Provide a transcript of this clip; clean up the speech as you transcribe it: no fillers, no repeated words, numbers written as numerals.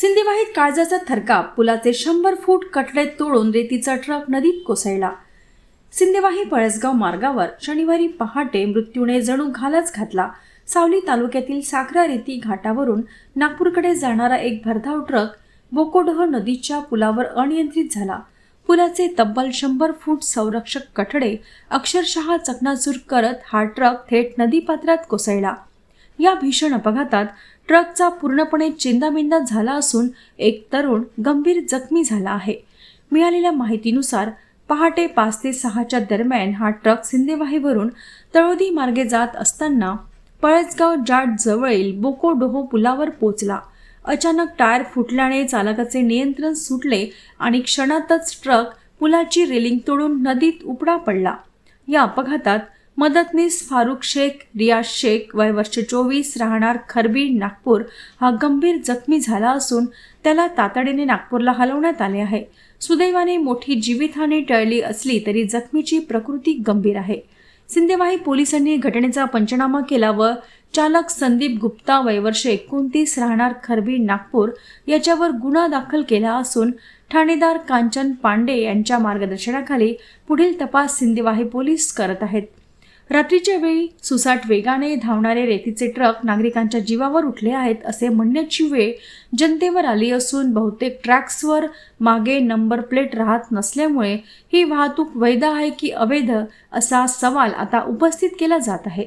सिंदेवाहीत काळजाचा थरकाप, पुलाचे 100 फूट कठडे तोडून रेतीचा ट्रक नदीत कोसळला। सिंदेवाही पळसगाव मार्गावर शनिवारी पहाटे मृत्यूने जणू घालच घातला। सावली तालुक्यातील साखरा रेती घाटावरून नागपूरकडे जाणारा एक भरधाव ट्रक बोकोडोह नदीच्या पुलावर अनियंत्रित झाला। पुलाचे तब्बल 100 फूट संरक्षक कठडे अक्षरशः चकनाचूर करत हा ट्रक थेट नदीपात्रात कोसळला। या भीषण अपघातात ट्रकचा पूर्णपणे चिंदामिंदा झाला असून एक तरुण गंभीर जखमी झाला आहे। मिळालेल्या माहितीनुसार पहाटे 5 ते 6च्या दरम्यान हा ट्रक सिंदेवाहीवरून तळोदी मार्गे जात असताना पळसगाव जाट जवळील बोकोडोह पुलावर पोहोचला। अचानक टायर फुटल्याने चालकाचे नियंत्रण सुटले आणि क्षणातच ट्रक पुलाची रेलिंग तोडून नदीत उपडा पडला। या अपघातात मदतनीस फारुख शेख रियाज शेख वय वर्ष 24 राहणार खरबी नागपूर हा गंभीर जखमी झाला असून त्याला तातडीने नागपूरला हलवण्यात आले आहे। सुदैवाने मोठी जीवितहानी टळली असली तरी जखमीची प्रकृती गंभीर आहे। सिंदेवाही पोलिसांनी घटनेचा पंचनामा केला व चालक संदीप गुप्ता वय वर्ष 29 राहणार खरबी नागपूर याच्यावर गुन्हा दाखल केला असून ठाणेदार कांचन पांडे यांच्या मार्गदर्शनाखाली पुढील तपास सिंदेवाही पोलीस करत आहेत। रात्रीच्या वेळी सुसाट वेगाने धावणारे रेतीचे ट्रक नागरिकांच्या जीवावर उठले आहेत असे म्हणण्याची वेळ जनतेवर आली असून बहुतेक ट्रॅक्सवर मागे नंबर प्लेट राहत नसल्यामुळे ही वाहतूक वैध आहे की अवैध असा सवाल आता उपस्थित केला जात आहे।